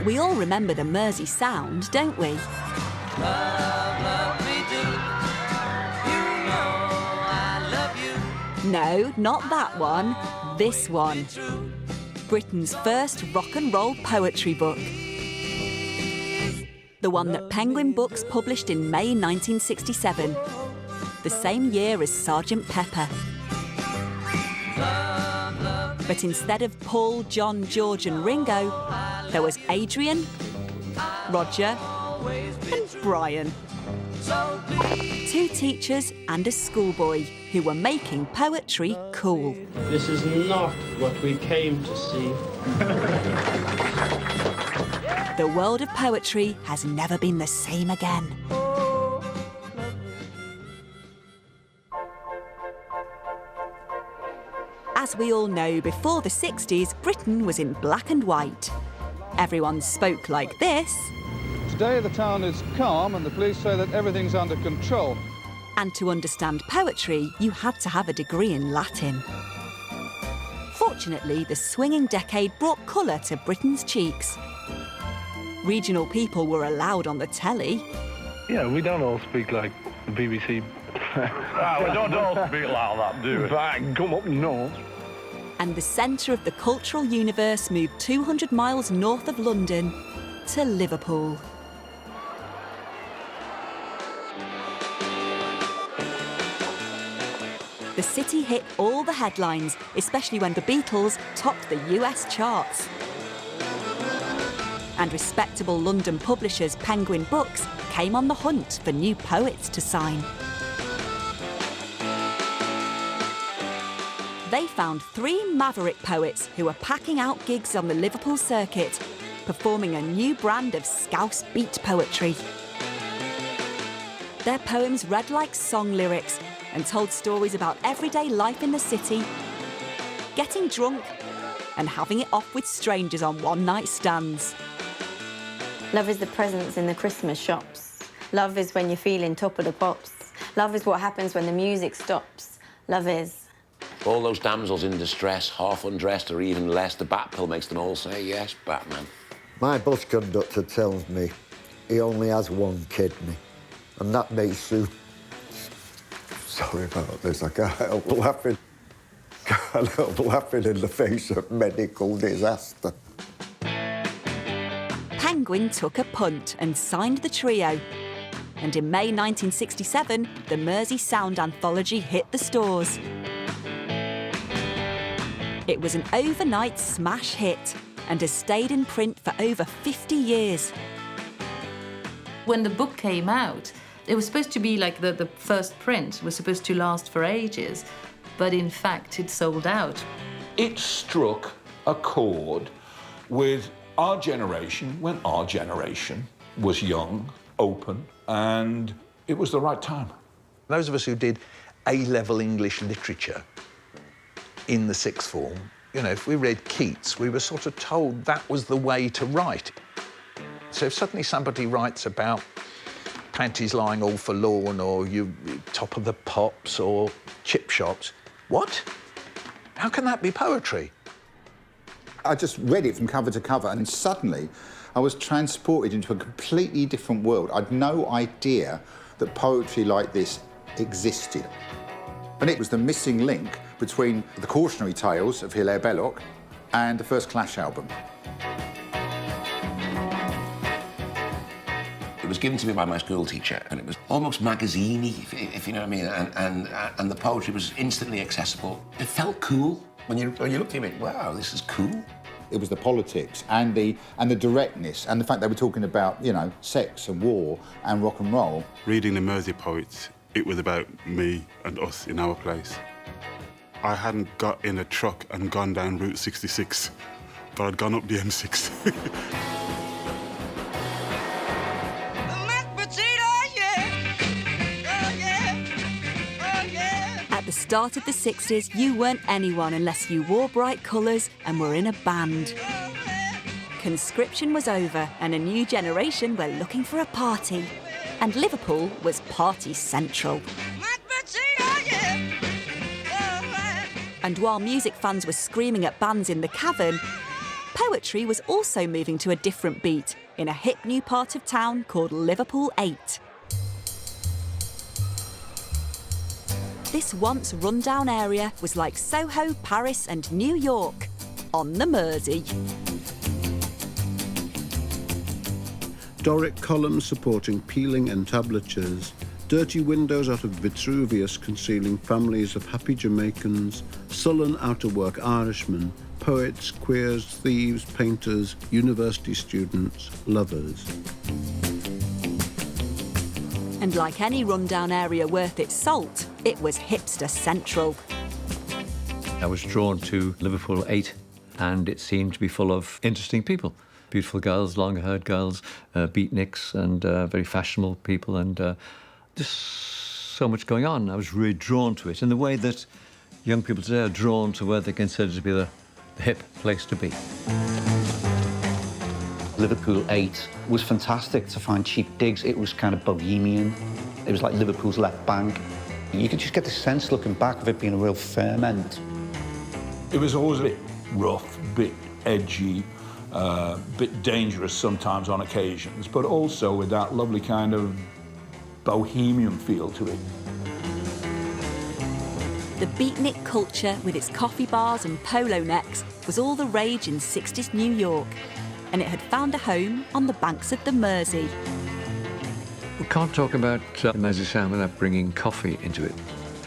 We all remember the Mersey Sound, don't we? Love, love me do. You know I love you. No, not that one. This one. Britain's first rock and roll poetry book. The one that Penguin Books published in May 1967, the same year as Sgt. Pepper. But instead of Paul, John, George and Ringo, there was Adrian, Roger and Brian. 2 teachers and a schoolboy who were making poetry cool. This is not what we came to see. The world of poetry has never been the same again. As we all know, before the 60s, Britain was in black and white. Everyone spoke like this. Today the town is calm and the police say that everything's under control. And to understand poetry, you had to have a degree in Latin. Fortunately, the swinging decade brought colour to Britain's cheeks. Regional people were allowed on the telly. Yeah, we don't all speak like the BBC. We don't all speak like that, do we? Back, come up north. And the centre of the cultural universe moved 200 miles north of London to Liverpool. The city hit all the headlines, especially when the Beatles topped the US charts. And respectable London publishers Penguin Books came on the hunt for new poets to sign. They found 3 maverick poets who were packing out gigs on the Liverpool circuit, performing a new brand of Scouse beat poetry. Their poems read like song lyrics and told stories about everyday life in the city, getting drunk and having it off with strangers on one-night stands. Love is the presents in the Christmas shops. Love is when you're feeling top of the pops. Love is what happens when the music stops. Love is... All those damsels in distress, half undressed or even less, the bat pill makes them all say, yes, Batman. My bus conductor tells me he only has one kidney, and that makes Sue... Sorry about this, I can't help laughing. Can't help laughing in the face of medical disaster. Penguin took a punt and signed the trio. And in May 1967, the Mersey Sound anthology hit the stores. It was an overnight smash hit and has stayed in print for over 50 years. When the book came out, it was supposed to be like the first print was supposed to last for ages, but in fact it sold out. It struck a chord with our generation when our generation was young, open, and it was the right time. Those of us who did A-level English literature in the sixth form, you know, if we read Keats, we were sort of told that was the way to write. So if suddenly somebody writes about panties lying all forlorn or you top of the pops or chip shops, what? How can that be poetry? I just read it from cover to cover and suddenly I was transported into a completely different world. I'd no idea that poetry like this existed. And it was the missing link between the cautionary tales of Hilaire Belloc and the first Clash album. It was given to me by my school teacher, and it was almost magazine-y, if you know what I mean, and the poetry was instantly accessible. It felt cool. When you looked at it, wow, this is cool. It was the politics and the directness and the fact they were talking about, you know, sex and war and rock and roll. Reading the Mersey poets, it was about me and us in our place. I hadn't got in a truck and gone down Route 66, but I'd gone up the M6. At the start of the 60s, you weren't anyone unless you wore bright colours and were in a band. Conscription was over and a new generation were looking for a party. And Liverpool was party central. And while music fans were screaming at bands in the cavern, Poetry was also moving to a different beat in a hip new part of town called Liverpool 8. This once run-down area was like Soho, Paris and New York, on the Mersey. Doric columns supporting peeling entablatures, dirty windows out of Vitruvius concealing families of happy Jamaicans, sullen out-of-work Irishmen, poets, queers, thieves, painters, university students, lovers. And like any rundown area worth its salt, it was hipster central. I was drawn to Liverpool 8, and it seemed to be full of interesting people. Beautiful girls, long-haired girls, beatniks, and very fashionable people, and just so much going on. I was really drawn to it in the way that young people today are drawn to where they consider to be the hip place to be. Liverpool 8 was fantastic to find cheap digs. It was kind of bohemian. It was like Liverpool's left bank. You could just get the sense, looking back, of it being a real ferment. It was always a bit rough, bit edgy, bit dangerous sometimes on occasions, but also with that lovely kind of bohemian feel to it. The beatnik culture, with its coffee bars and polo necks, was all the rage in 60s New York, and it had found a home on the banks of the Mersey. We can't talk about Mersey Sound without bringing coffee into it.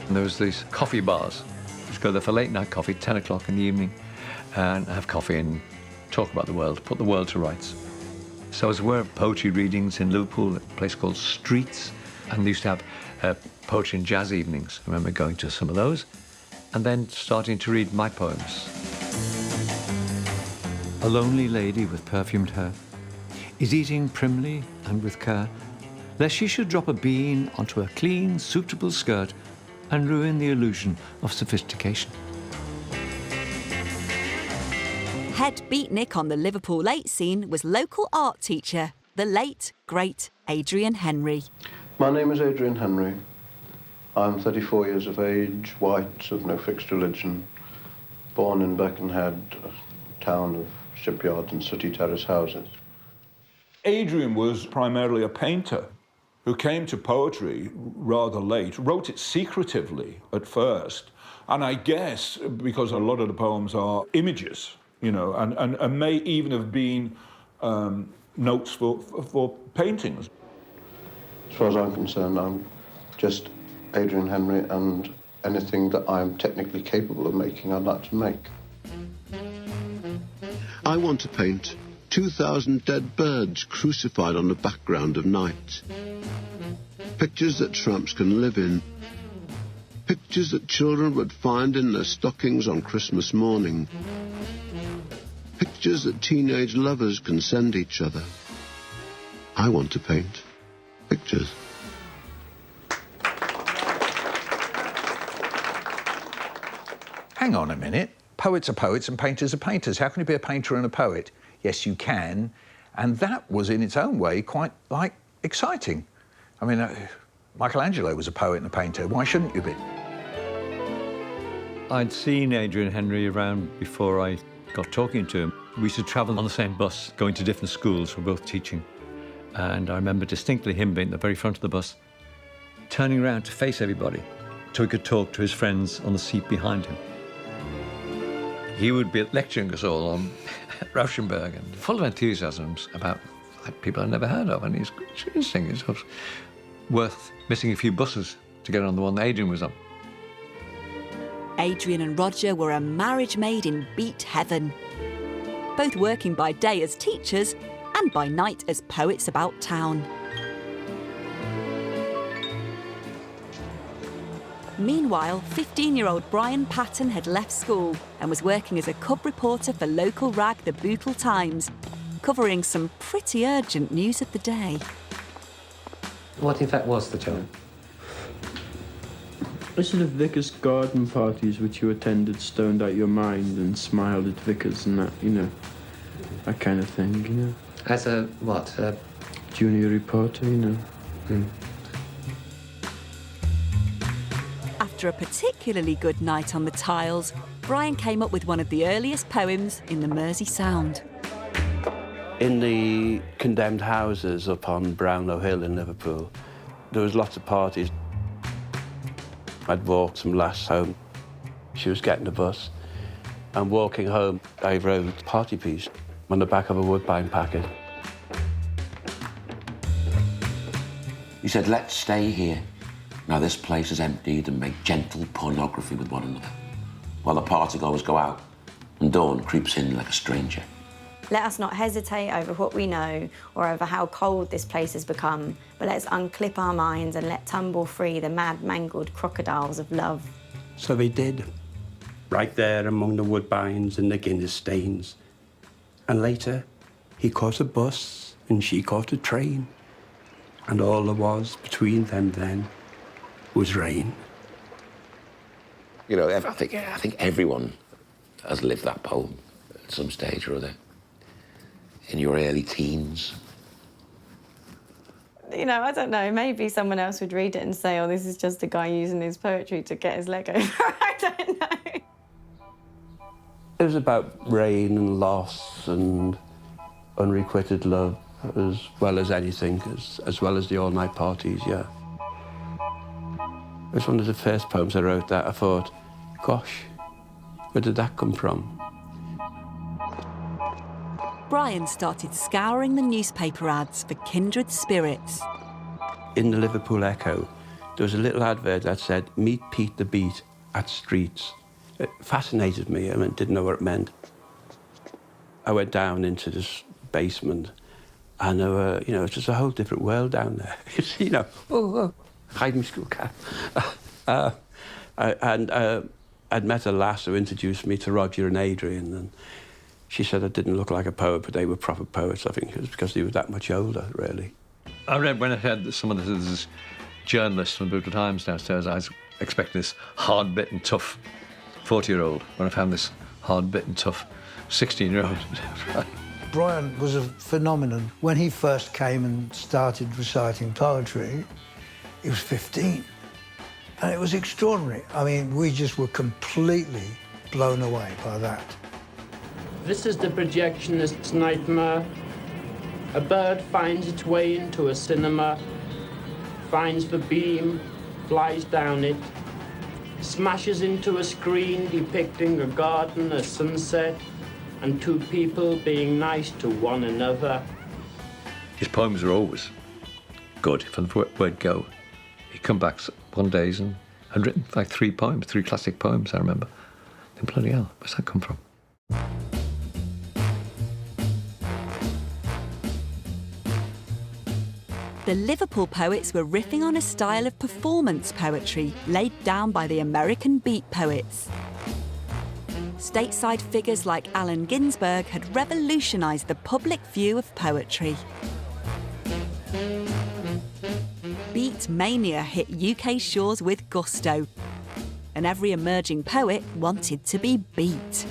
And there was these coffee bars, which go there for late night coffee, 10 o'clock in the evening, and have coffee and talk about the world, put the world to rights. So I was aware of poetry readings in Liverpool, a place called Streets, and they used to have poetry and jazz evenings. I remember going to some of those, and then starting to read my poems. A lonely lady with perfumed hair is eating primly and with care, lest she should drop a bean onto a clean, suitable skirt and ruin the illusion of sophistication. Head beatnik on the Liverpool 8 scene was local art teacher, the late, great Adrian Henri. My name is Adrian Henri. I'm 34 years of age, white, of no fixed religion, born in Birkenhead, a town of shipyards and sooty terrace houses. Adrian was primarily a painter who came to poetry rather late, wrote it secretively at first, and I guess because a lot of the poems are images, you know, and may even have been notes for paintings. As far as I'm concerned, I'm just Adrian Henri, and anything that I'm technically capable of making, I'd like to make. I want to paint 2,000 dead birds crucified on a background of night. Pictures that tramps can live in. Pictures that children would find in their stockings on Christmas morning. Pictures that teenage lovers can send each other. I want to paint pictures. Hang on a minute. Poets are poets and painters are painters. How can you be a painter and a poet? Yes, you can. And that was, in its own way, quite, exciting. I mean, Michelangelo was a poet and a painter. Why shouldn't you be? I'd seen Adrian Henri around before I got talking to him. We used to travel on the same bus, going to different schools. We're both teaching. And I remember distinctly him being at the very front of the bus, turning around to face everybody so he could talk to his friends on the seat behind him. He would be lecturing us all on Rauschenberg and full of enthusiasms about people I'd never heard of. And it's interesting. It's worth missing a few buses to get on the one that Adrian was on. Adrian and Roger were a marriage made in beat heaven, both working by day as teachers and by night as poets about town. Meanwhile, 15-year-old Brian Patten had left school and was working as a cub reporter for local rag The Bootle Times, covering some pretty urgent news of the day. What, in fact, was the job? Listen to Vickers' garden parties which you attended, stoned out your mind and smiled at Vickers and that, you know, that kind of thing, you know. As a what? Junior reporter, you know. After After a particularly good night on the tiles, Brian came up with one of the earliest poems in the Mersey Sound. In the condemned houses up on Brownlow Hill in Liverpool, there was lots of parties. I'd walked some lass home. She was getting a bus, and walking home, I wrote a party piece on the back of a Woodbine packet. He said, let's stay here. Now this place is emptied and make gentle pornography with one another, while the partygoers go out and dawn creeps in like a stranger. Let us not hesitate over what we know or over how cold this place has become, but let's unclip our minds and let tumble free the mad, mangled crocodiles of love. So they did, right there among the woodbines and the Guinness stains. And later, he caught a bus and she caught a train. And all there was between them then was rain. You know, I think everyone has lived that poem at some stage or other. In your early teens. You know, I don't know, maybe someone else would read it and say, oh, this is just a guy using his poetry to get his leg over. I don't know. It was about rain and loss and unrequited love, as well as anything, as well as the all-night parties, yeah. It was one of the first poems I wrote that I thought, gosh, where did that come from? Brian started scouring the newspaper ads for kindred spirits. In the Liverpool Echo, there was a little advert that said, meet Pete the Beat at Streets. It fascinated me, I didn't know what it meant. I went down into this basement and there were, you know, it's just a whole different world down there. You know, hide my school cap. I'd met a lass who introduced me to Roger and Adrian, and she said I didn't look like a poet, but they were proper poets. I think it was because they were that much older, really. I read when I had some of this journalists from the Brutal Times downstairs, I was expecting this hard-bitten, tough 40-year-old, when I found this hard-bitten, tough 16-year-old. Brian was a phenomenon. When he first came and started reciting poetry, he was 15. And it was extraordinary. I mean, we just were completely blown away by that. This is the projectionist's nightmare. A bird finds its way into a cinema, finds the beam, flies down it, smashes into a screen depicting a garden, a sunset, and two people being nice to one another. His poems are always good from the word go. He'd come back one day and had written like 3 poems, 3 classic poems, I remember. Then bloody hell, where's that come from? The Liverpool poets were riffing on a style of performance poetry laid down by the American beat poets. Stateside figures like Allen Ginsberg had revolutionised the public view of poetry. Beat mania hit UK shores with gusto, and every emerging poet wanted to be beat.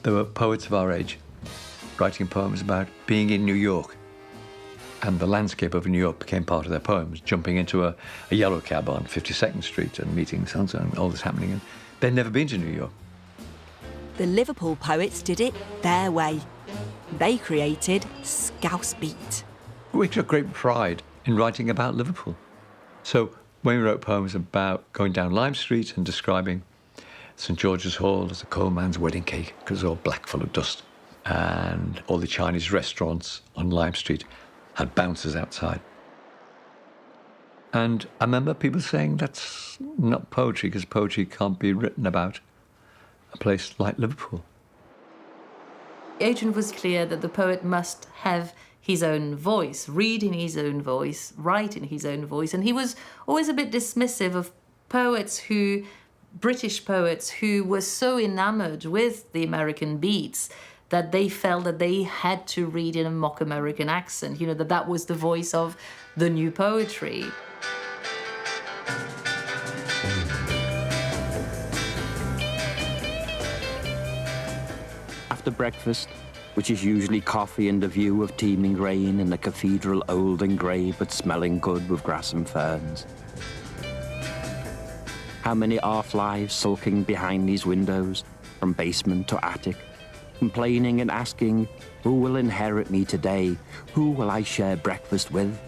There were poets of our age writing poems about being in New York, and the landscape of New York became part of their poems, jumping into a yellow cab on 52nd Street and meeting so-and-so and all this happening, and they'd never been to New York. The Liverpool poets did it their way. They created Scouse Beat. We took great pride in writing about Liverpool. So when we wrote poems about going down Lime Street and describing St George's Hall as a coal man's wedding cake, because it was all black full of dust, and all the Chinese restaurants on Lime Street had bouncers outside. And I remember people saying that's not poetry, because poetry can't be written about a place like Liverpool. Adrian was clear that the poet must have his own voice, read in his own voice, write in his own voice, and he was always a bit dismissive of British poets who were so enamoured with the American beats that they felt that they had to read in a mock American accent, that was the voice of the new poetry. After breakfast, which is usually coffee and the view of teeming rain in the cathedral old and grey but smelling good with grass and ferns. How many are flies sulking behind these windows, from basement to attic, complaining and asking, who will inherit me today? Who will I share breakfast with?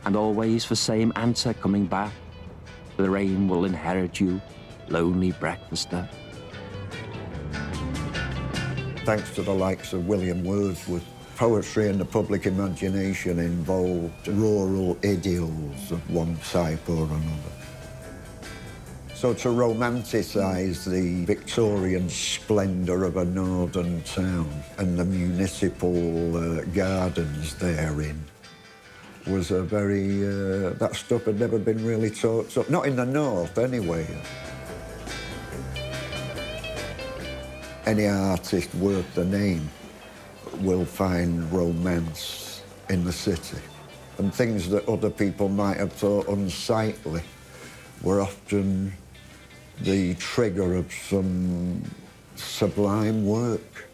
And always the same answer coming back, the rain will inherit you, lonely breakfaster. Thanks to the likes of William Wordsworth, poetry and the public imagination involved rural idyls of one type or another. So to romanticise the Victorian splendour of a northern town and the municipal gardens therein was a very... that stuff had never been really taught, so, not in the north anyway. Any artist worth the name will find romance in the city. And things that other people might have thought unsightly were often the trigger of some sublime work.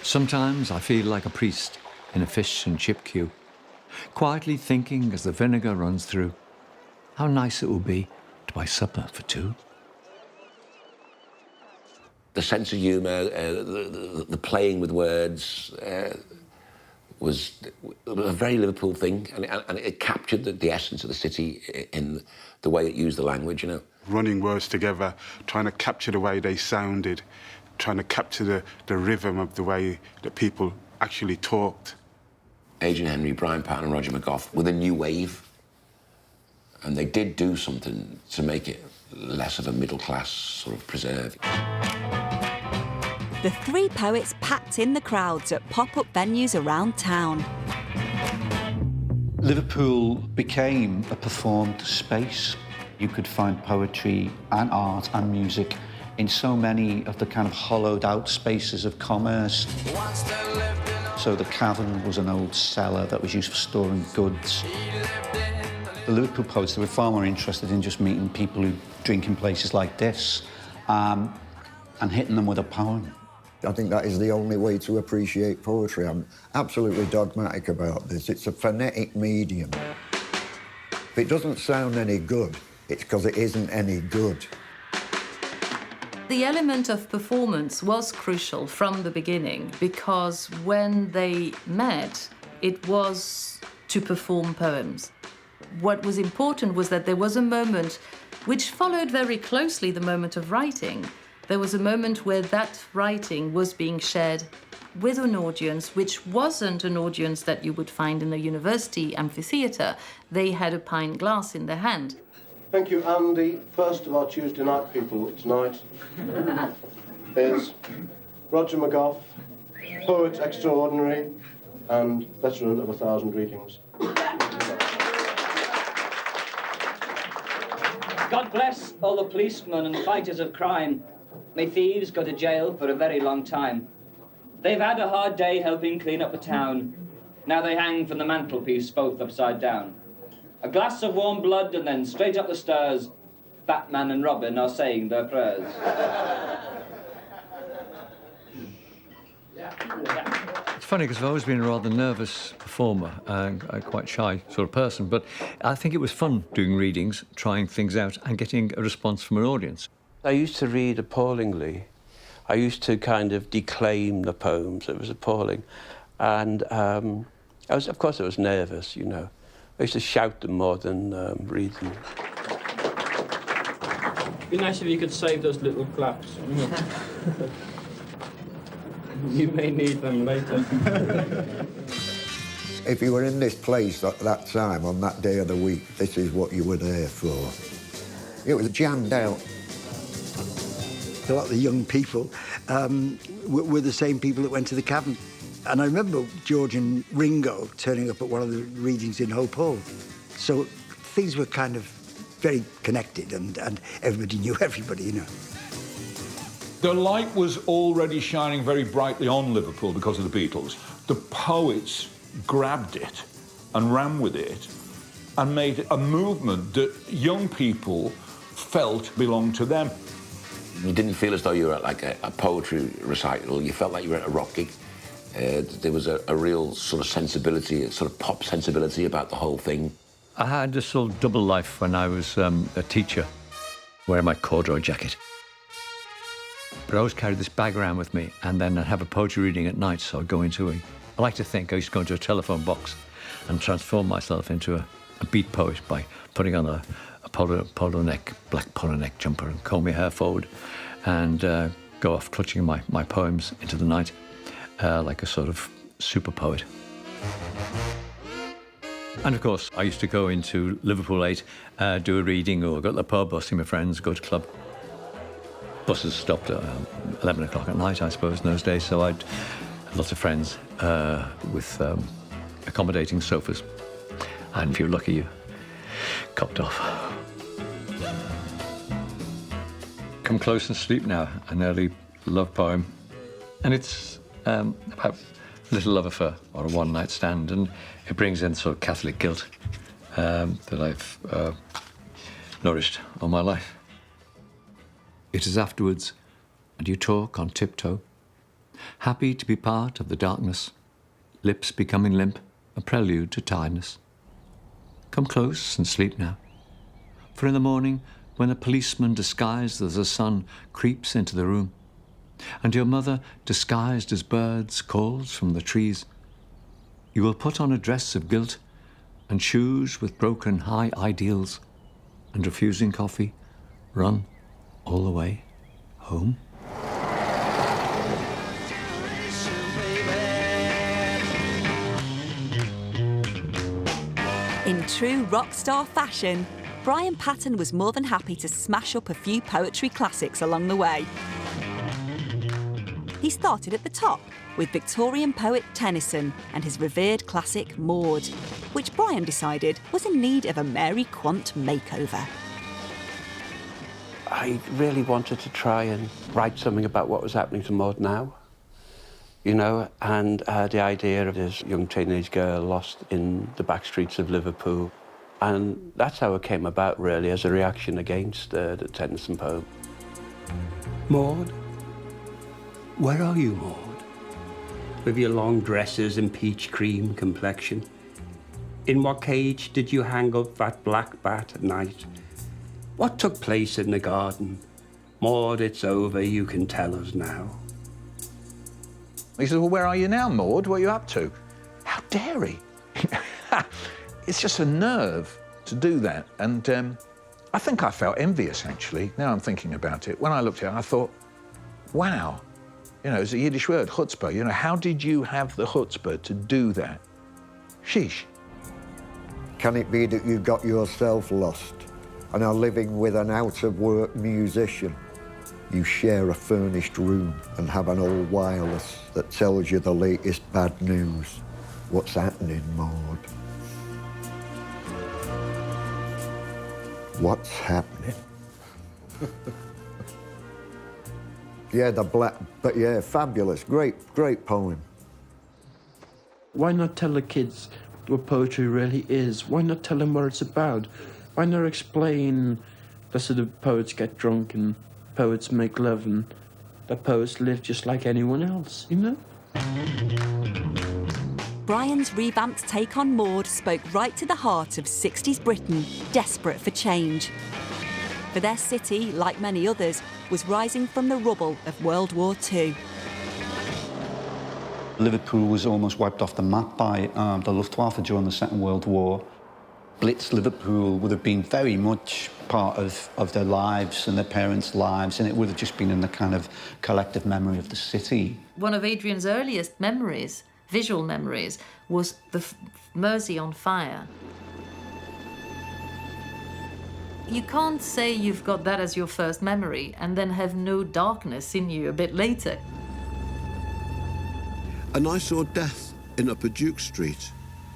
Sometimes I feel like a priest in a fish and chip queue, quietly thinking as the vinegar runs through, how nice it would be to buy supper for two. The sense of humour, the playing with words was a very Liverpool thing, and it captured the essence of the city in the way it used the language, you know. Running words together, trying to capture the way they sounded, trying to capture the rhythm of the way that people actually talked. Adrian Henri, Brian Patten and Roger McGough were the new wave, and they did do something to make it less of a middle-class sort of preserve. The three poets packed in the crowds at pop-up venues around town. Liverpool became a performed space. You could find poetry and art and music in so many of the kind of hollowed-out spaces of commerce. So the cavern was an old cellar that was used for storing goods. The Liverpool poets, they were far more interested in just meeting people who drink in places like this and hitting them with a poem. I think that is the only way to appreciate poetry. I'm absolutely dogmatic about this. It's a phonetic medium. If it doesn't sound any good, it's because it isn't any good. The element of performance was crucial from the beginning, because when they met, it was to perform poems. What was important was that there was a moment which followed very closely the moment of writing. There was a moment where that writing was being shared with an audience, which wasn't an audience that you would find in a university amphitheatre. They had a pint glass in their hand. Thank you, and the first of our Tuesday night people tonight is Roger McGough, poet extraordinary and veteran of 1,000 greetings. God bless all the policemen and fighters of crime. May thieves go to jail for a very long time. They've had a hard day helping clean up the town. Now they hang from the mantelpiece, both upside down. A glass of warm blood and then straight up the stairs, Batman and Robin are saying their prayers. It's funny because I've always been a rather nervous performer and a quite shy sort of person, but I think it was fun doing readings, trying things out and getting a response from an audience. I used to read appallingly. I used to kind of declaim the poems. It was appalling. And of course I was nervous, you know. I used to shout them more than read them. It'd be nice if you could save those little claps. You may need them later. If you were in this place at that time, on that day of the week, this is what you were there for. It was jammed out. A lot of the young people were the same people that went to the cavern. And I remember George and Ringo turning up at one of the readings in Hope Hall. So things were kind of very connected and everybody knew everybody, you know. The light was already shining very brightly on Liverpool because of the Beatles. The poets grabbed it and ran with it and made a movement that young people felt belonged to them. You didn't feel as though you were at like a poetry recital. You felt like you were at a rock gig. There was a real sort of sensibility, a sort of pop sensibility about the whole thing. I had this sort of double life when I was a teacher, wearing my corduroy jacket. But I always carried this bag around with me, and then I'd have a poetry reading at night, so I'd go into I like to think I used to go into a telephone box and transform myself into a beat poet by putting on a black polo neck jumper and comb my hair forward and go off clutching my poems into the night like a sort of super poet. And of course, I used to go into Liverpool 8, do a reading, or go to the pub, or see my friends, go to club. Buses stopped at 11 o'clock at night, I suppose, in those days, so I'd have lots of friends with accommodating sofas. And if you're lucky, you copped off. Come Close and Sleep Now, an early love poem. And it's about a little love affair or a one-night stand, and it brings in sort of Catholic guilt that I've nourished all my life. It is afterwards, and you talk on tiptoe, happy to be part of the darkness, lips becoming limp, a prelude to tiredness. Come close and sleep now, for in the morning, when a policeman disguised as a son creeps into the room, and your mother, disguised as birds, calls from the trees, you will put on a dress of guilt and shoes with broken high ideals, and refusing coffee, run all the way home. In true rock star fashion, Brian Patten was more than happy to smash up a few poetry classics along the way. He started at the top with Victorian poet Tennyson and his revered classic Maud, which Brian decided was in need of a Mary Quant makeover. I really wanted to try and write something about what was happening to Maud now, you know, and the idea of this young teenage girl lost in the back streets of Liverpool. And that's how it came about, really, as a reaction against the Tennyson poem. Maud? Where are you, Maud? With your long dresses and peach cream complexion? In what cage did you hang up that black bat at night? What took place in the garden? Maud, it's over, you can tell us now. He says, well, where are you now, Maud? What are you up to? How dare he? It's just a nerve to do that. And I think I felt envious, actually. Now I'm thinking about it. When I looked at it, I thought, wow. You know, it's a Yiddish word, chutzpah. You know, how did you have the chutzpah to do that? Sheesh. Can it be that you got yourself lost and are living with an out-of-work musician? You share a furnished room and have an old wireless that tells you the latest bad news. What's happening, Maud? What's happening? Yeah, but yeah, fabulous, great poem. Why not tell the kids what poetry really is? Why not tell them what it's about? Why not explain that sort of poets get drunk and poets make love and that poets live just like anyone else, you know? Brian's revamped take on Maud spoke right to the heart of 60s Britain, desperate for change. For their city, like many others, was rising from the rubble of World War II. Liverpool was almost wiped off the map by the Luftwaffe during the Second World War. Blitz Liverpool would have been very much part of their lives and their parents' lives, and it would have just been in the kind of collective memory of the city. One of Adrian's earliest memories, visual memories, was the Mersey on fire. You can't say you've got that as your first memory and then have no darkness in you a bit later. And I saw death in Upper Duke Street,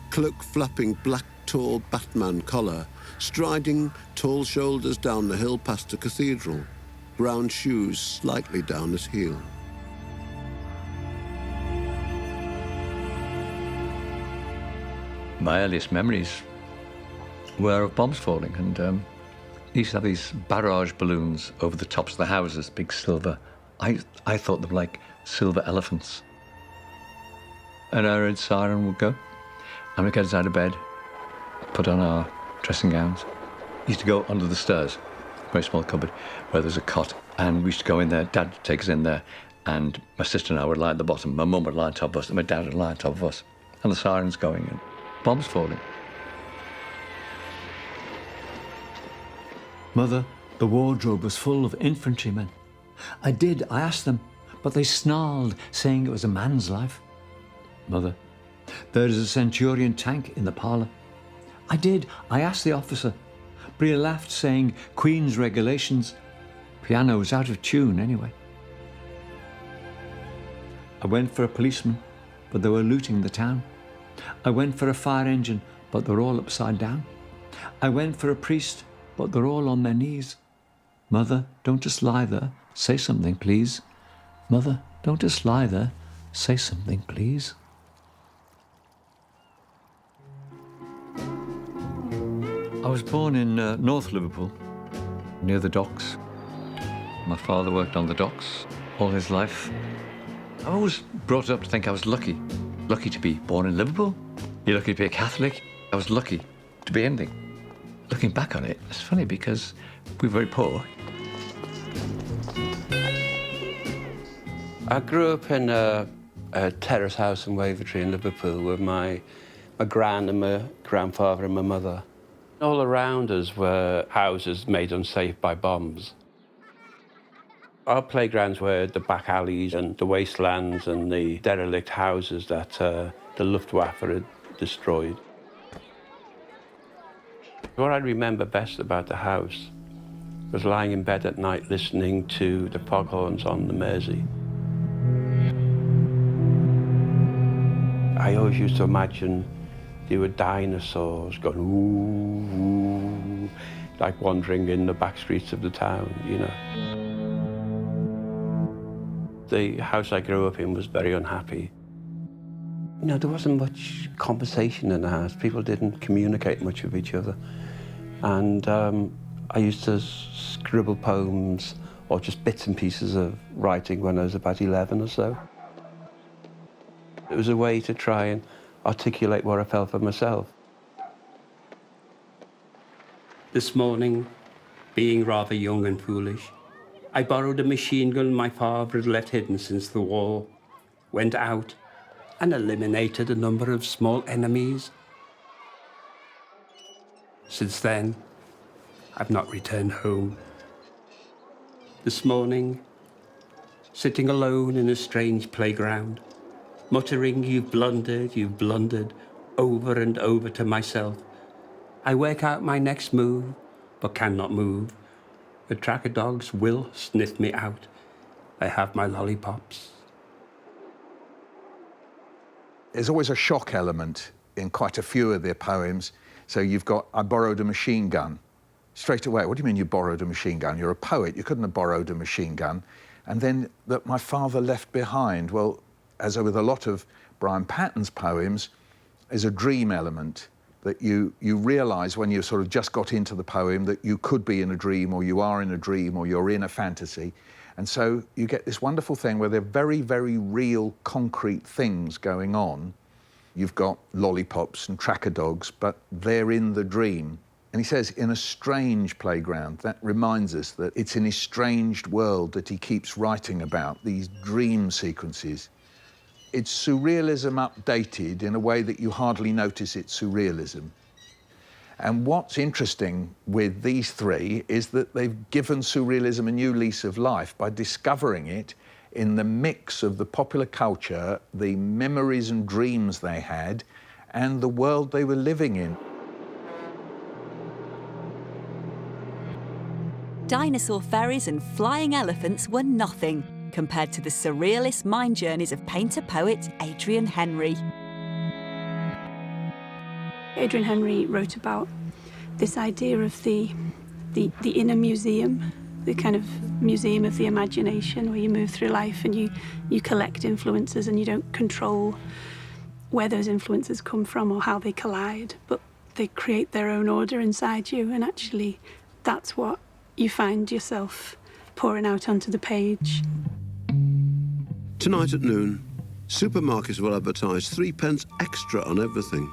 cloak flapping black tall Batman collar, striding tall shoulders down the hill past the cathedral, brown shoes slightly down his heel. My earliest memories were of bombs falling, and he used to have these barrage balloons over the tops of the houses, big silver. I thought them like silver elephants. And our red siren would go, and we'd get us out of bed, put on our dressing gowns. Used to go under the stairs, very small cupboard, where there's a cot, and we used to go in there. Dad would take us in there, and my sister and I would lie at the bottom. My mum would lie on top of us, and my dad would lie on top of us. And the sirens going, and bombs falling. Mother, the wardrobe was full of infantrymen. I asked them, but they snarled, saying it was a man's life. Mother, there is a Centurion tank in the parlour. I asked the officer. But he laughed, saying, Queen's regulations. Piano was out of tune anyway. I went for a policeman, but they were looting the town. I went for a fire engine, but they're all upside down. I went for a priest, but they're all on their knees. Mother, don't just lie there. Say something, please. Mother, don't just lie there. Say something, please. I was born in North Liverpool, near the docks. My father worked on the docks all his life. I was brought up to think I was lucky. Lucky to be born in Liverpool. You're lucky to be a Catholic. I was lucky to be anything. Looking back on it, it's funny because we were very poor. I grew up in a terrace house in Wavertree in Liverpool with my gran and my grandfather and my mother. All around us were houses made unsafe by bombs. Our playgrounds were the back alleys and the wastelands and the derelict houses that the Luftwaffe had destroyed. What I remember best about the house was lying in bed at night listening to the foghorns on the Mersey. I always used to imagine there were dinosaurs going ooh, ooh, like wandering in the back streets of the town, you know. The house I grew up in was very unhappy. You know, there wasn't much conversation in the house. People didn't communicate much with each other. And I used to scribble poems or just bits and pieces of writing when I was about 11 or so. It was a way to try and articulate what I felt for myself. This morning, being rather young and foolish, I borrowed a machine gun my father had left hidden since the war, went out and eliminated a number of small enemies. Since then, I've not returned home. This morning, sitting alone in a strange playground, muttering, you've blundered, over and over to myself. I work out my next move, but cannot move. The tracker dogs will sniff me out. I have my lollipops. There's always a shock element in quite a few of their poems. So you've got, I borrowed a machine gun. Straight away, what do you mean you borrowed a machine gun? You're a poet, you couldn't have borrowed a machine gun. And then that my father left behind. Well, as with a lot of Brian Patten's poems, is a dream element that you realise when you sort of just got into the poem that you could be in a dream, or you are in a dream, or you're in a fantasy. And so you get this wonderful thing where they're very, very real, concrete things going on. You've got lollipops and tracker dogs, but they're in the dream. And he says, in a strange playground. That reminds us that it's an estranged world that he keeps writing about, these dream sequences. It's surrealism updated in a way that you hardly notice it's surrealism. And what's interesting with these three is that they've given surrealism a new lease of life by discovering it in the mix of the popular culture, the memories and dreams they had, and the world they were living in. Dinosaur ferries and flying elephants were nothing compared to the surrealist mind journeys of painter-poet Adrian Henri. Adrian Henri wrote about this idea of the inner museum, the kind of museum of the imagination, where you move through life and you collect influences and you don't control where those influences come from or how they collide, but they create their own order inside you, and actually that's what you find yourself pouring out onto the page. Tonight at noon, supermarkets will advertise 3p extra on everything.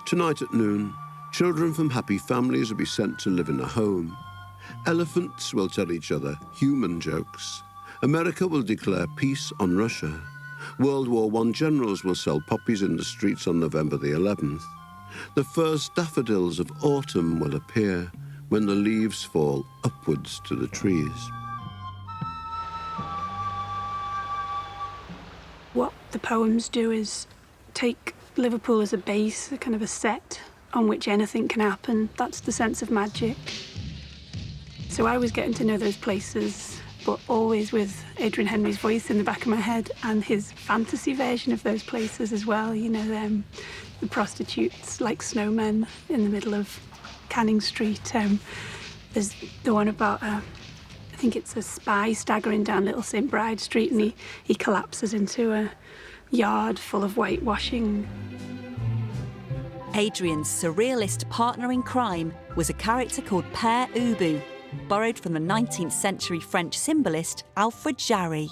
Tonight at noon, Children from happy families will be sent to live in a home. Elephants will tell each other human jokes. America will declare peace on Russia. World War I generals will sell poppies in the streets on November the 11th. The first daffodils of autumn will appear when the leaves fall upwards to the trees. What the poems do is take Liverpool as a base, a kind of a set on which anything can happen. That's the sense of magic. So I was getting to know those places, but always with Adrian Henri's voice in the back of my head and his fantasy version of those places as well. You know, the prostitutes like snowmen in the middle of Canning Street. There's the one about, I think it's a spy staggering down Little St. Bride Street, and he collapses into a yard full of whitewashing. Adrian's surrealist partner in crime was a character called Père Ubu, borrowed from the 19th century French symbolist Alfred Jarry.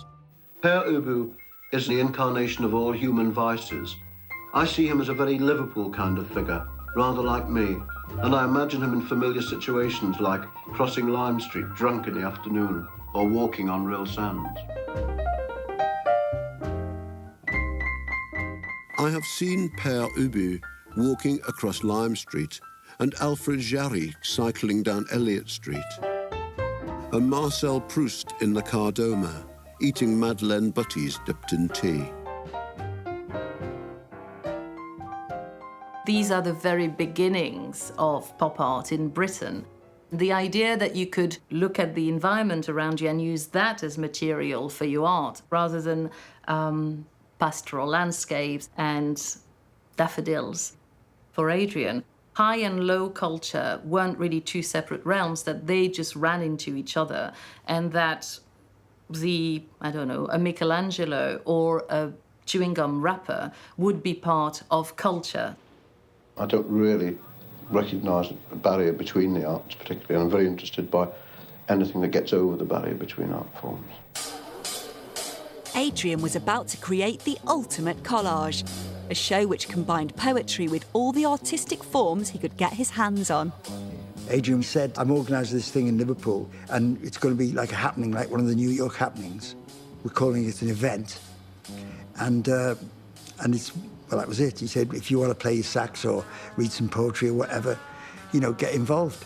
Père Ubu is the incarnation of all human vices. I see him as a very Liverpool kind of figure, rather like me, and I imagine him in familiar situations like crossing Lime Street drunk in the afternoon or walking on real sands. I have seen Père Ubu walking across Lime Street and Alfred Jarry cycling down Elliott Street, and Marcel Proust in the Cardoma, eating Madeleine butties dipped in tea. These are the very beginnings of pop art in Britain. The idea that you could look at the environment around you and use that as material for your art, rather than pastoral landscapes and daffodils. For Adrian, high and low culture weren't really two separate realms, that they just ran into each other, and that a Michelangelo or a chewing gum wrapper would be part of culture. I don't really recognise a barrier between the arts particularly, and I'm very interested by anything that gets over the barrier between art forms. Adrian was about to create the ultimate collage, a show which combined poetry with all the artistic forms he could get his hands on. Adrian said, I'm organising this thing in Liverpool, and it's going to be like a happening, like one of the New York happenings. We're calling it an event. And it's, well, that was it. He said, if you want to play your sax or read some poetry or whatever, you know, get involved.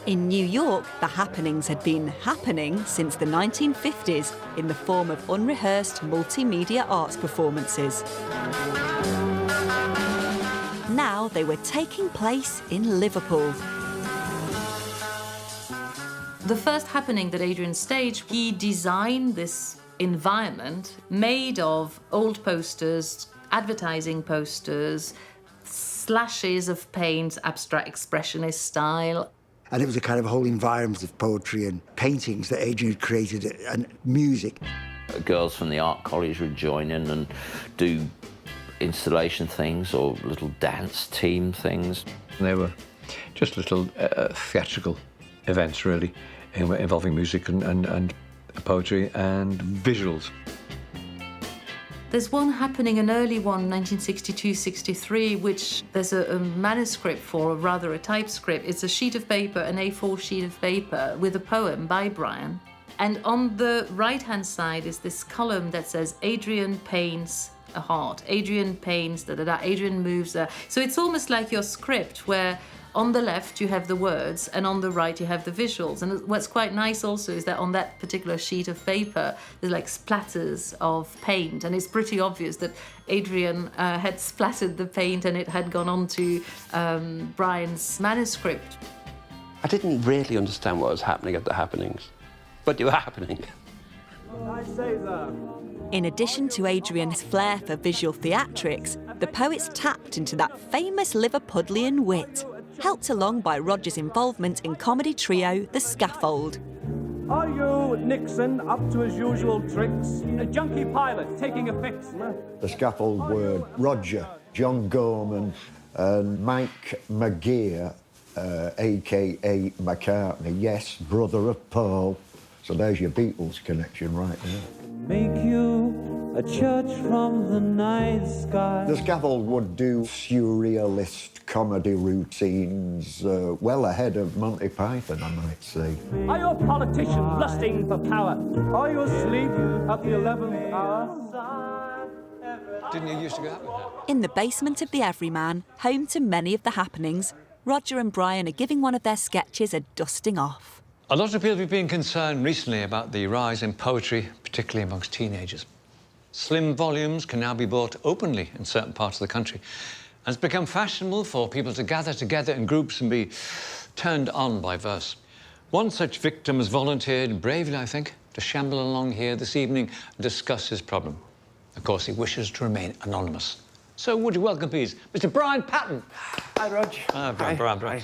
In New York, the happenings had been happening since the 1950s in the form of unrehearsed multimedia arts performances. Now they were taking place in Liverpool. The first happening that Adrian staged, he designed this environment made of old posters, advertising posters, slashes of paint, abstract expressionist style. And it was a kind of whole environment of poetry and paintings that Adrian had created, and music. Girls from the art college would join in and do installation things or little dance team things. They were just little theatrical events, really, involving music and poetry and visuals. There's one happening, an early one, 1962-63, which there's a manuscript for, or rather a typescript. It's a sheet of paper, an A4 sheet of paper, with a poem by Brian. And on the right-hand side is this column that says, Adrian paints a heart. Adrian paints, da-da-da, Adrian moves. So it's almost like your script, where on the left you have the words, and on the right you have the visuals. And what's quite nice also is that on that particular sheet of paper, there's like splatters of paint, and it's pretty obvious that Adrian had splattered the paint and it had gone on to Brian's manuscript. I didn't really understand what was happening at the happenings, but they were happening. In addition to Adrian's flair for visual theatrics, the poets tapped into that famous Liverpudlian wit, helped along by Roger's involvement in comedy trio The Scaffold. Are you, Nixon, up to his usual tricks? A junkie pilot taking a fix. The Scaffold were Roger, John Gorman, and Mike McGough, a.k.a. McCartney, yes, brother of Paul. So there's your Beatles connection right there. Make you a church from the night sky. The scaffold would do surrealist comedy routines well ahead of Monty Python, I might say. Are your politicians lusting for power? Are you asleep at the 11th hour? Didn't you used to go out with her? In the basement of the Everyman, home to many of the happenings, Roger and Brian are giving one of their sketches a dusting off. A lot of people have been concerned recently about the rise in poetry, particularly amongst teenagers. Slim volumes can now be bought openly in certain parts of the country. And it's become fashionable for people to gather together in groups and be turned on by verse. One such victim has volunteered, bravely I think, to shamble along here this evening and discuss his problem. Of course, he wishes to remain anonymous. So would you welcome, please, Mr. Brian Patten? Hi, Rog. Brian.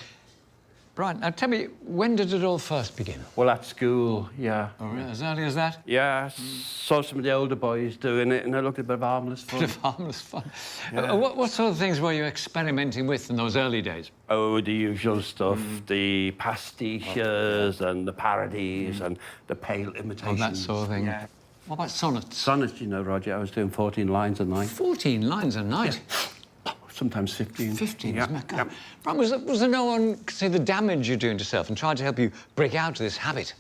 Brian, now tell me, when did it all first begin? Well, at school, yeah. Oh, really? As early as that? Yeah, saw some of the older boys doing it and I looked at a bit of harmless fun. Bit of harmless fun. Yeah. What sort of things were you experimenting with in those early days? Oh, the usual stuff, the pastiches and the parodies and the pale imitations. Oh, that sort of thing. Yeah. What about sonnets? Sonnets, you know, Roger, I was doing 14 lines a night. 14 lines a night? Yeah. Sometimes 15. 15, yeah. yeah. Right, was there no one could say the damage you're doing to yourself and tried to help you break out of this habit?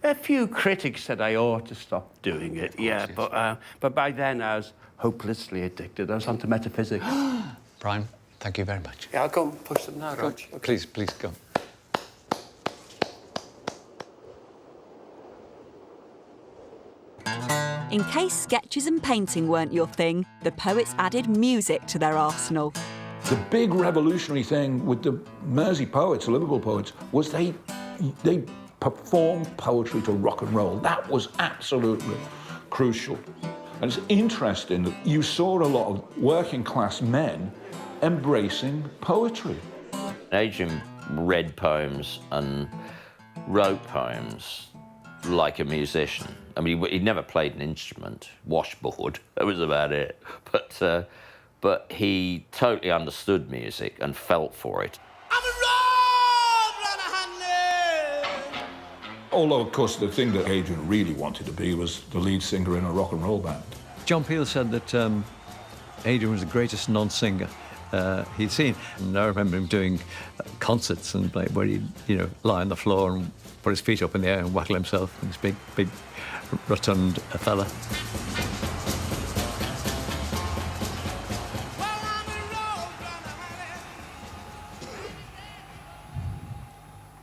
A few critics said I ought to stop doing it, yeah, but by then I was hopelessly addicted. I was onto metaphysics. Brian, thank you very much. Yeah, I'll go and push them now, Roger. Please go. In case sketches and painting weren't your thing, the poets added music to their arsenal. The big revolutionary thing with the Mersey poets, the Liverpool poets, was they performed poetry to rock and roll. That was absolutely crucial. And it's interesting that you saw a lot of working class men embracing poetry. Adrian read poems and wrote poems like a musician. I mean, he'd never played an instrument, washboard, that was about it. But he totally understood music and felt for it. Although, of course, the thing that Adrian really wanted to be was the lead singer in a rock and roll band. John Peel said that Adrian was the greatest non-singer he'd seen. And I remember him doing concerts and where he'd, lie on the floor and put his feet up in the air and waggle himself. This big, rotund fella.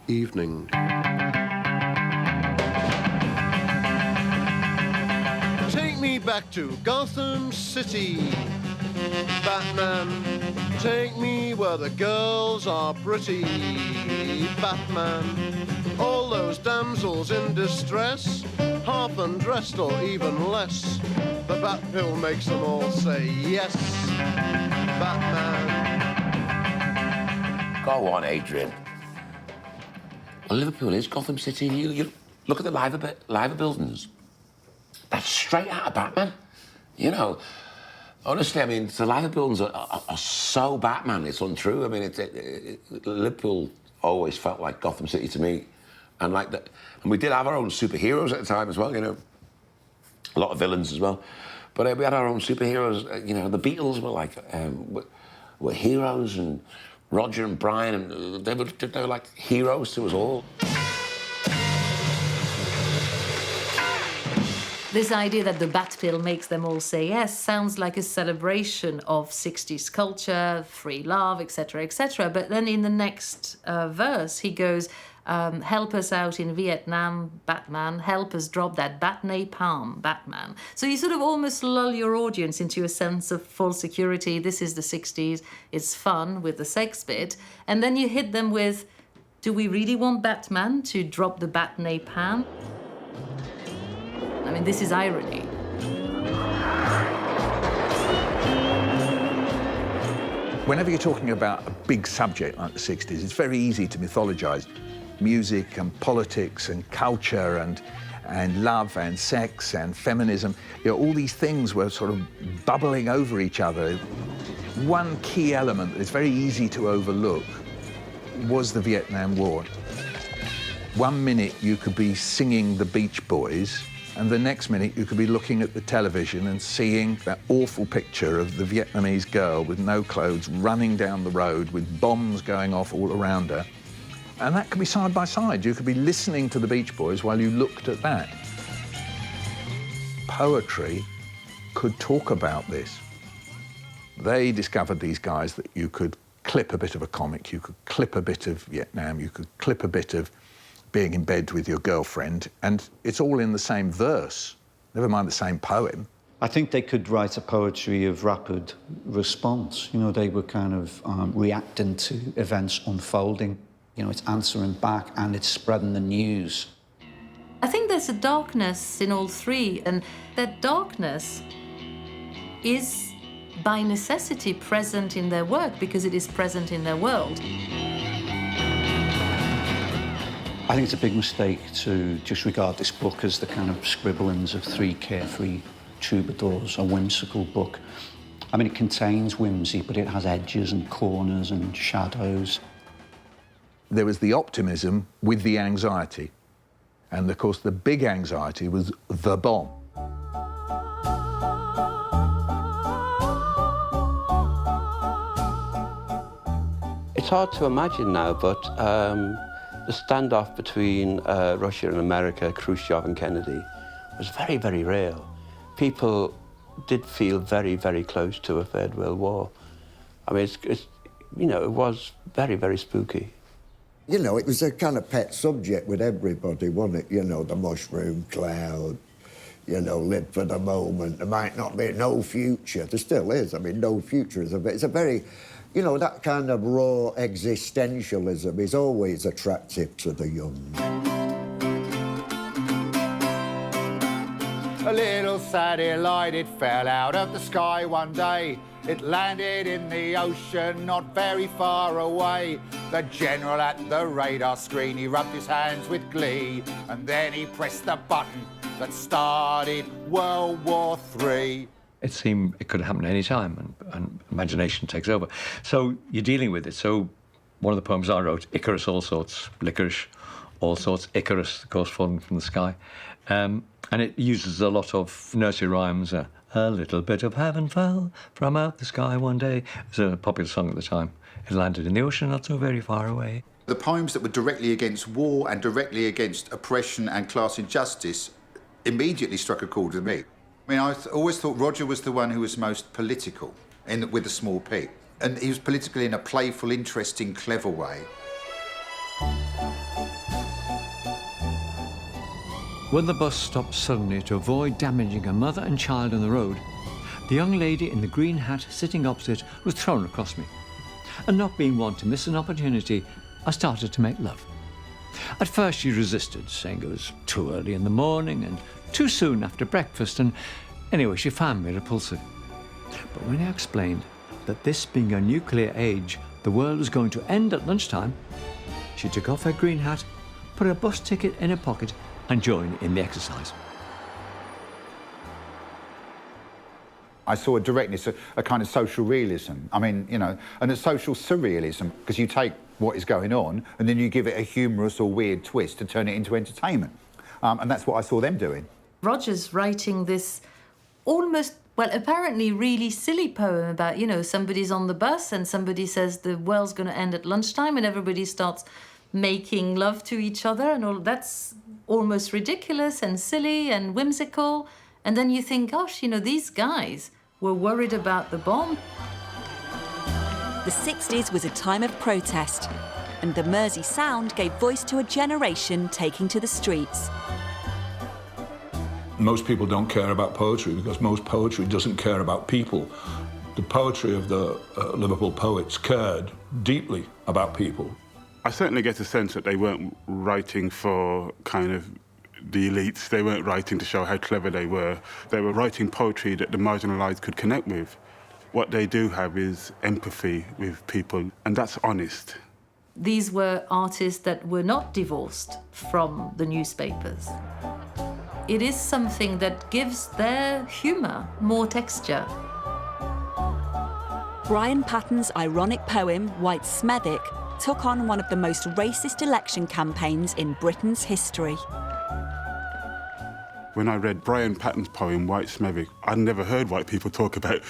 Evening. Take me back to Gotham City, Batman. Take me where the girls are pretty, Batman. All those damsels in distress, half undressed or even less. The bat pill makes them all say yes, Batman. Go on, Adrian. Well, Liverpool is Gotham City. You look at the live buildings. That's straight out of Batman. Honestly, I mean, the live buildings are so Batman, it's untrue. I mean, Liverpool always felt like Gotham City to me. And like that, and we did have our own superheroes at the time as well, a lot of villains as well. But we had our own superheroes, the Beatles were like, were heroes, and Roger and Brian, and they were like heroes to us all. This idea that the bat pill makes them all say yes sounds like a celebration of 60s culture, free love, etc., etc. But then in the next verse, he goes, help us out in Vietnam, Batman. Help us drop that bat napalm, Batman. So you sort of almost lull your audience into a sense of full security. This is the 60s. It's fun with the sex bit. And then you hit them with, do we really want Batman to drop the bat napalm? I mean, this is irony. Whenever you're talking about a big subject like the 60s, it's very easy to mythologise music and politics and culture and love and sex and feminism. All these things were sort of bubbling over each other. One key element that's very easy to overlook was the Vietnam War. 1 minute you could be singing the Beach Boys, And the next minute, you could be looking at the television and seeing that awful picture of the Vietnamese girl with no clothes running down the road with bombs going off all around her. And that could be side by side. You could be listening to the Beach Boys while you looked at that. Poetry could talk about this. They discovered, these guys, that you could clip a bit of a comic, you could clip a bit of Vietnam, you could clip a bit of being in bed with your girlfriend, and it's all in the same verse, never mind the same poem. I think they could write a poetry of rapid response. You know, they were kind of reacting to events unfolding. You know, it's answering back and it's spreading the news. I think there's a darkness in all three, and that darkness is by necessity present in their work because it is present in their world. I think it's a big mistake to just regard this book as the kind of scribblings of three carefree troubadours, a whimsical book. I mean, it contains whimsy, but it has edges and corners and shadows. There was the optimism with the anxiety. And, of course, the big anxiety was the bomb. It's hard to imagine now, but the standoff between Russia and America, Khrushchev and Kennedy, was very, very real. People did feel very, very close to a Third World War. I mean, you know, it was very, very spooky. You know, it was a kind of pet subject with everybody, wasn't it? You know, the mushroom cloud, you know, live for the moment. There might not be no future. There still is. I mean, no future is it's a very, you know, that kind of raw existentialism is always attractive to the young. A little satellite, it fell out of the sky one day. It landed in the ocean not very far away. The general at the radar screen, he rubbed his hands with glee, and then he pressed the button that started World War III. It seemed it could happen any time, and imagination takes over. So you're dealing with it. So one of the poems I wrote, Icarus all sorts, licorice all sorts, Icarus, of course, falling from the sky. And it uses a lot of nursery rhymes. A little bit of heaven fell from out the sky one day. It was a popular song at the time. It landed in the ocean not so very far away. The poems that were directly against war and directly against oppression and class injustice immediately struck a chord with me. I mean, I always thought Roger was the one who was most political, with a small p. And he was political in a playful, interesting, clever way. When the bus stopped suddenly to avoid damaging a mother and child on the road, the young lady in the green hat sitting opposite was thrown across me. And not being one to miss an opportunity, I started to make love. At first she resisted, saying it was too early in the morning and too soon after breakfast, and anyway, she found me repulsive. But when I explained that this being a nuclear age, the world was going to end at lunchtime, she took off her green hat, put a bus ticket in her pocket, and join in the exercise. I saw a directness, a kind of social realism. I mean, you know, and a social surrealism, because you take what is going on and then you give it a humorous or weird twist to turn it into entertainment. And that's what I saw them doing. Roger's writing this almost, well, apparently really silly poem about, you know, somebody's on the bus and somebody says the world's going to end at lunchtime and everybody starts making love to each other, and all that's almost ridiculous and silly and whimsical. And then you think, gosh, you know, these guys were worried about the bomb. The 60s was a time of protest, and the Mersey Sound gave voice to a generation taking to the streets. Most people don't care about poetry because most poetry doesn't care about people. The poetry of the Liverpool poets cared deeply about people. I certainly get a sense that they weren't writing for kind of the elites. They weren't writing to show how clever they were. They were writing poetry that the marginalised could connect with. What they do have is empathy with people, and that's honest. These were artists that were not divorced from the newspapers. It is something that gives their humour more texture. Brian Patten's ironic poem, White Smethwick, took on one of the most racist election campaigns in Britain's history. When I read Brian Patten's poem, White Smethwick, I'd never heard white people talk about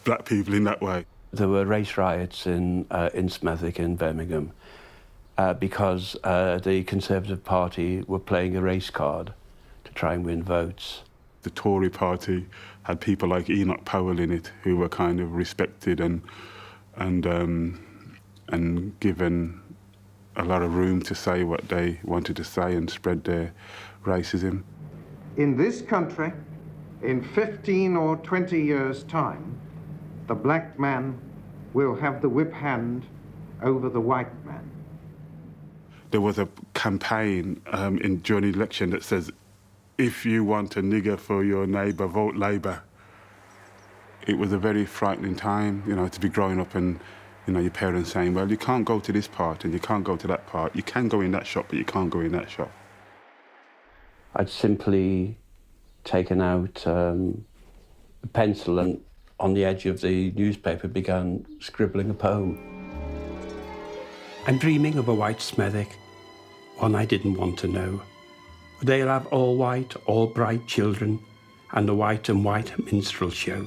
black people in that way. There were race riots in Smethwick in Birmingham because the Conservative Party were playing a race card to try and win votes. The Tory party had people like Enoch Powell in it who were kind of respected and given a lot of room to say what they wanted to say and spread their racism. In this country, in 15 or 20 years' time, the black man will have the whip hand over the white man. There was a campaign during the election that says, if you want a nigger for your neighbour, vote Labour. It was a very frightening time, you know, to be growing up and, you know, your parents saying, well, you can't go to this part and you can't go to that part. You can go in that shop, but you can't go in that shop. I'd simply taken out a pencil and on the edge of the newspaper began scribbling a poem. I'm dreaming of a white Smethwick, one I didn't want to know. They'll have all white, all bright children, and the white and white minstrel show.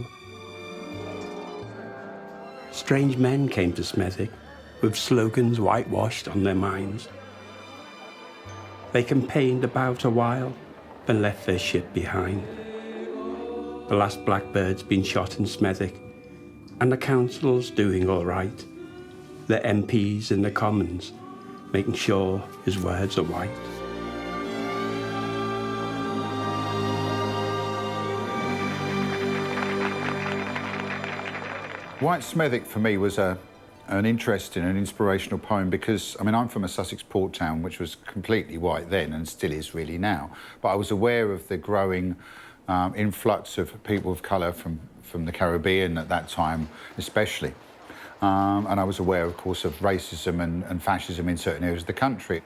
Strange men came to Smethwick, with slogans whitewashed on their minds. They campaigned about a while, then left their ship behind. The last blackbird's been shot in Smethwick, and the council's doing all right. The MPs in the Commons, making sure his words are white. White Smethwick for me was an interesting and inspirational poem because, I mean, I'm from a Sussex port town which was completely white then and still is really now, but I was aware of the growing influx of people of colour from the Caribbean at that time especially. And I was aware, of course, of racism and fascism in certain areas of the country.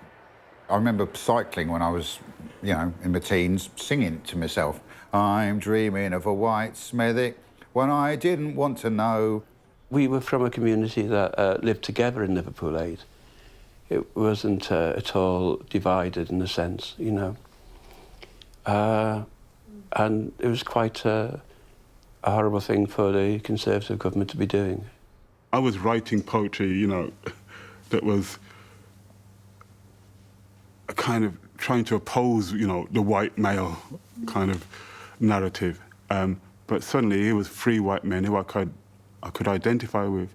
I remember cycling when I was, you know, in my teens, singing to myself, I'm dreaming of a white Smethwick when I didn't want to know. We were from a community that lived together in Liverpool 8. It wasn't at all divided in a sense, you know. And it was quite a horrible thing for the Conservative government to be doing. I was writing poetry, you know, that was a kind of trying to oppose, you know, the white male kind of narrative. But suddenly it was three white men who I could identify with.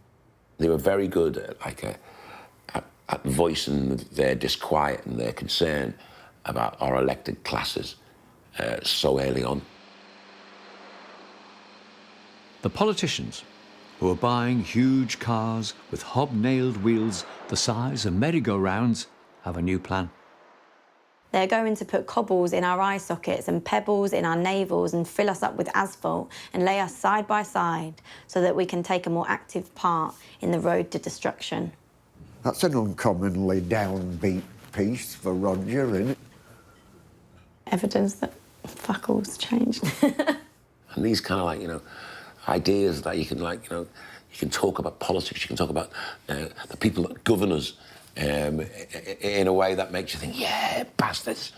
They were very good at voicing their disquiet and their concern about our elected classes so early on. The politicians who are buying huge cars with hobnailed wheels the size of merry-go-rounds have a new plan. They're going to put cobbles in our eye sockets and pebbles in our navels and fill us up with asphalt and lay us side by side so that we can take a more active part in the road to destruction. That's an uncommonly downbeat piece for Roger, isn't it? Evidence that fuck all's changed. And these kind of like, you know, ideas that you can like, you know, you can talk about politics, you can talk about the people that govern us in a way that makes you think, yeah, bastards.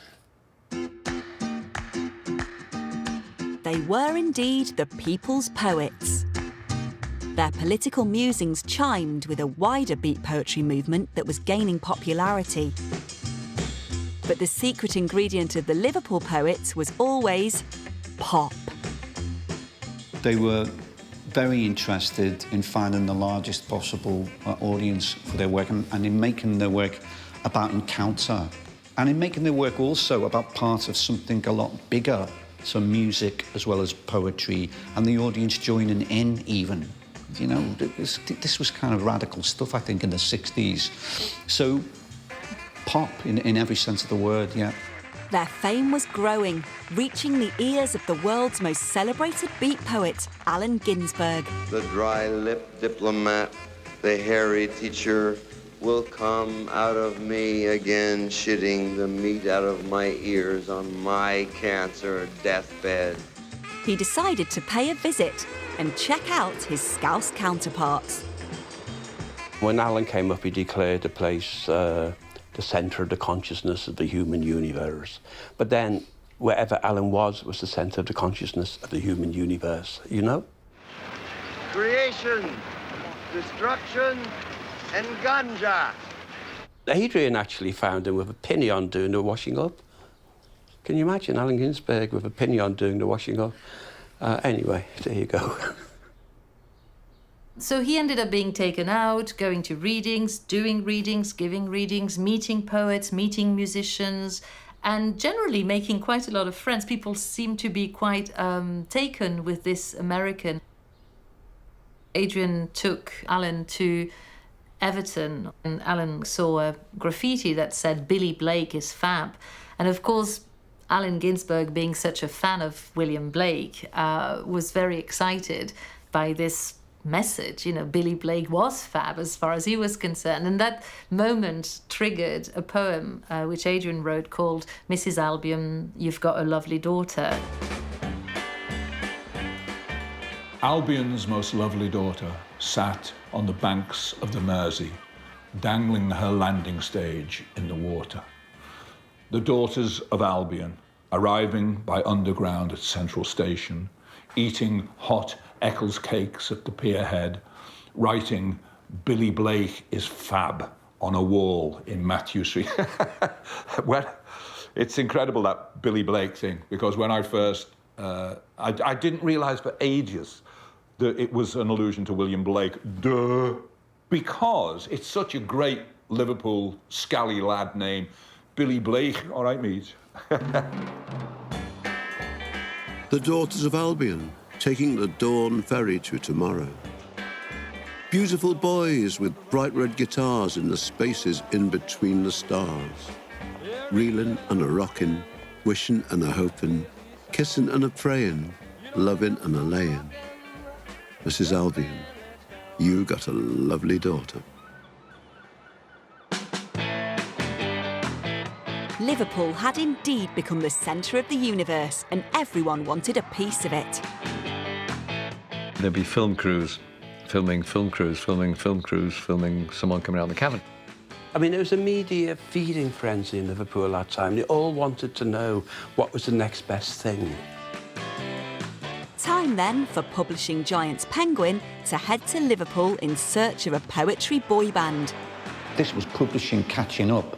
They were indeed the people's poets. Their political musings chimed with a wider beat poetry movement that was gaining popularity. But the secret ingredient of the Liverpool poets was always pop. They were very interested in finding the largest possible audience for their work and in making their work about encounter and in making their work also about part of something a lot bigger, so music as well as poetry and the audience joining in even. You know, this was kind of radical stuff, I think, in the 60s. So pop in every sense of the word, yeah. Their fame was growing, reaching the ears of the world's most celebrated beat poet, Allen Ginsberg. The dry-lipped diplomat, the hairy teacher, will come out of me again, shitting the meat out of my ears on my cancer deathbed. He decided to pay a visit and check out his Scouse counterparts. When Allen came up, he declared the place the centre of the consciousness of the human universe. But then wherever Alan was the centre of the consciousness of the human universe, you know? Creation, destruction, and ganja. Adrian actually found him with a pinion doing the washing up. Can you imagine Allen Ginsberg with a pinion doing the washing up? Anyway, there you go. So he ended up being taken out, going to readings, doing readings, giving readings, meeting poets, meeting musicians, and generally making quite a lot of friends. People seem to be quite taken with this American. Adrian took Alan to Everton, and Alan saw a graffiti that said Billy Blake is fab. And of course, Allen Ginsberg, being such a fan of William Blake, was very excited by this message. You know, Billy Blake was fab as far as he was concerned. And that moment triggered a poem which Adrian wrote called Mrs. Albion, You've Got a Lovely Daughter. Albion's most lovely daughter sat on the banks of the Mersey, dangling her landing stage in the water. The daughters of Albion, arriving by underground at Central Station, eating hot Eccles cakes at the pierhead, writing Billy Blake is fab on a wall in Matthew Street. Well, it's incredible, that Billy Blake thing, because when I first, I didn't realise for ages that it was an allusion to William Blake. Duh. Because it's such a great Liverpool scally lad name. Billy Blake, all right, mate. The daughters of Albion, taking the dawn ferry to tomorrow. Beautiful boys with bright red guitars in the spaces in between the stars. Reeling and a rocking, wishing and a hoping, kissing and a praying, loving and a laying. Mrs. Albion, you got a lovely daughter. Liverpool had indeed become the centre of the universe, and everyone wanted a piece of it. There'd be film crews, filming film crews, filming film crews, filming someone coming out of the cabin. I mean, it was a media feeding frenzy in Liverpool at that time. They all wanted to know what was the next best thing. Time then for publishing giants Penguin to head to Liverpool in search of a poetry boy band. This was publishing catching up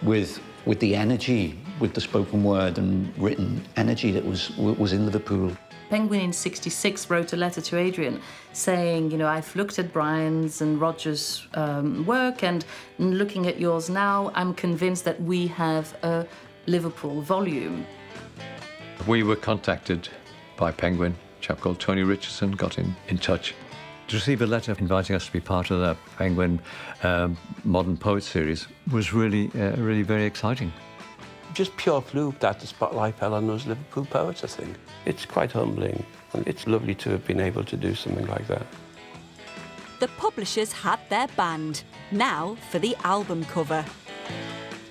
with the energy, with the spoken word and written energy that was in Liverpool. Penguin in '66 wrote a letter to Adrian saying, you know, I've looked at Brian's and Roger's work, and looking at yours now, I'm convinced that we have a Liverpool volume. We were contacted by Penguin. A chap called Tony Richardson got in touch. To receive a letter inviting us to be part of the Penguin Modern Poets series was really very exciting. Just pure fluke that the spotlight fell on those Liverpool poets, I think. It's quite humbling, and it's lovely to have been able to do something like that. The publishers had their band, now for the album cover.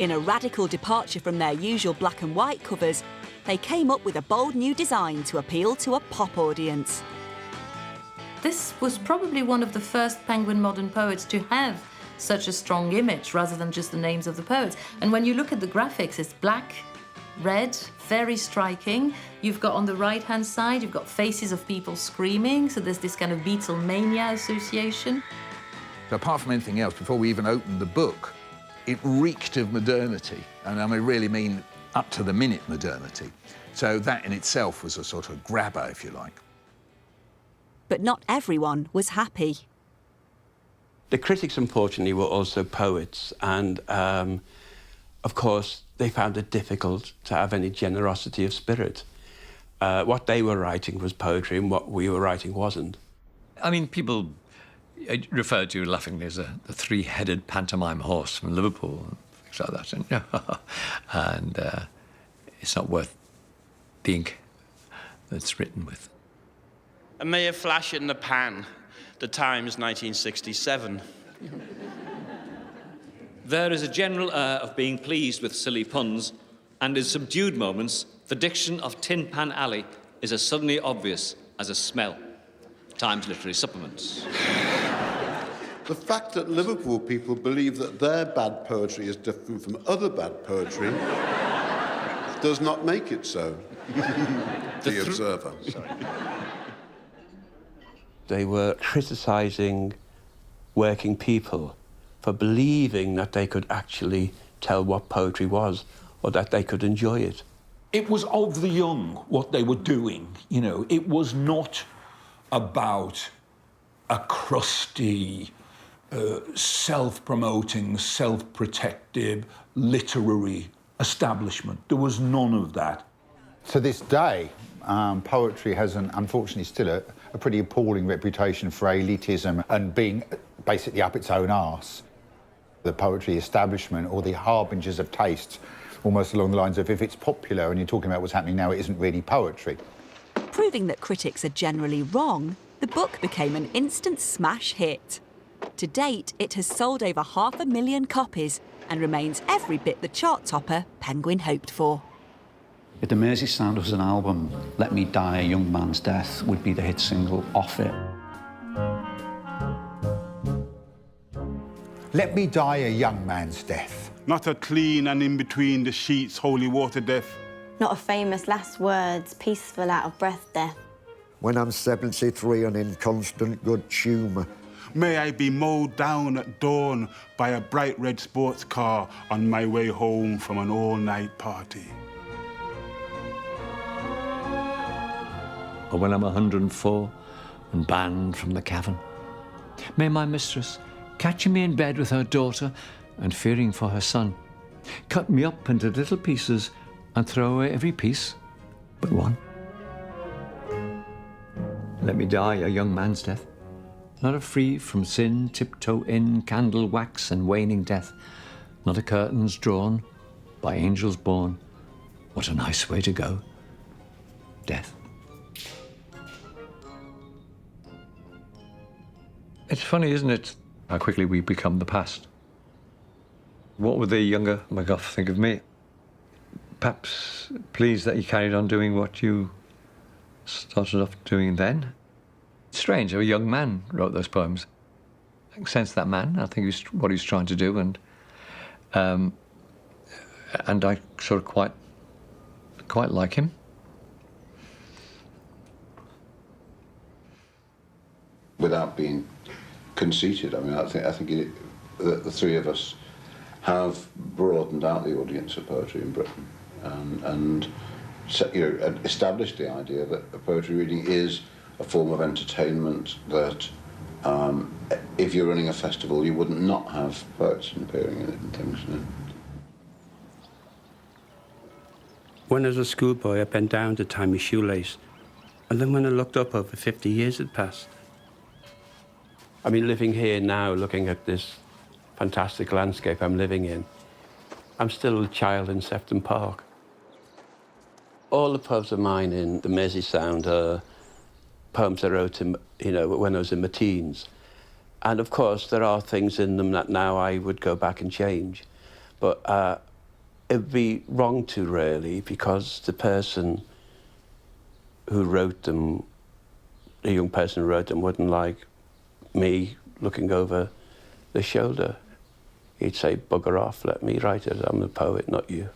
In a radical departure from their usual black and white covers, they came up with a bold new design to appeal to a pop audience. This was probably one of the first Penguin Modern Poets to have such a strong image rather than just the names of the poets. And when you look at the graphics, it's black, red, very striking. You've got on the right-hand side, you've got faces of people screaming, so there's this kind of Beatlemania association. Apart from anything else, before we even opened the book, it reeked of modernity, and I really mean up-to-the-minute modernity. So that in itself was a sort of grabber, if you like. But not everyone was happy. The critics, unfortunately, were also poets, and of course, they found it difficult to have any generosity of spirit. What they were writing was poetry, and what we were writing wasn't. I mean, people referred to laughingly as the three-headed pantomime horse from Liverpool, and things like that. And it's not worth the ink that's written with. And may a flash in the pan, the Times 1967. There is a general air of being pleased with silly puns, and in subdued moments, the diction of Tin Pan Alley is as suddenly obvious as a smell. Times Literary Supplements. The fact that Liverpool people believe that their bad poetry is different from other bad poetry does not make it so. The Observer. They were criticising working people for believing that they could actually tell what poetry was or that they could enjoy it. It was of the young, what they were doing, you know. It was not about a crusty, self-promoting, self-protective, literary establishment. There was none of that. To this day, poetry has, unfortunately, still a pretty appalling reputation for elitism and being basically up its own arse. The poetry establishment, or the harbingers of taste, almost along the lines of, if it's popular and you're talking about what's happening now, it isn't really poetry. Proving that critics are generally wrong, the book became an instant smash hit. To date, it has sold over 500,000 copies and remains every bit the chart topper Penguin hoped for. If the Mersey Sound was an album, Let Me Die a Young Man's Death would be the hit single off it. Let me die a young man's death. Not a clean and in between the sheets holy water death. Not a famous last words, peaceful out of breath death. When I'm 73 and in constant good humour. May I be mowed down at dawn by a bright red sports car on my way home from an all-night party. Or when I'm 104 and banned from the cavern. May my mistress, catching me in bed with her daughter and fearing for her son, cut me up into little pieces and throw away every piece but one. Let me die a young man's death, not a free from sin, tiptoe in, candle wax and waning death, not a curtains drawn by angels born. What a nice way to go, death. It's funny, isn't it, how quickly we become the past. What would the younger McGough think of me? Perhaps pleased that you carried on doing what you started off doing then. It's strange how a young man wrote those poems. I can sense that man. I think it's what he's trying to do, and I sort of quite like him. Without being conceited, I mean, I think the three of us have broadened out the audience of poetry in Britain, and established the idea that poetry reading is a form of entertainment, that if you're running a festival, you wouldn't not have poets appearing in it and things. You know? When I was a schoolboy, I bent down to tie my shoelace, and then when I looked up, over 50 years had passed. I mean, living here now, looking at this fantastic landscape I'm living in, I'm still a child in Sefton Park. All the poems of mine in the Mersey Sound are poems I wrote in, when I was in my teens. And of course, there are things in them that now I would go back and change. But it'd be wrong to, really, because the person who wrote them, the young person who wrote them, wouldn't like me looking over the shoulder. He'd say, bugger off, let me write it, I'm the poet, not you.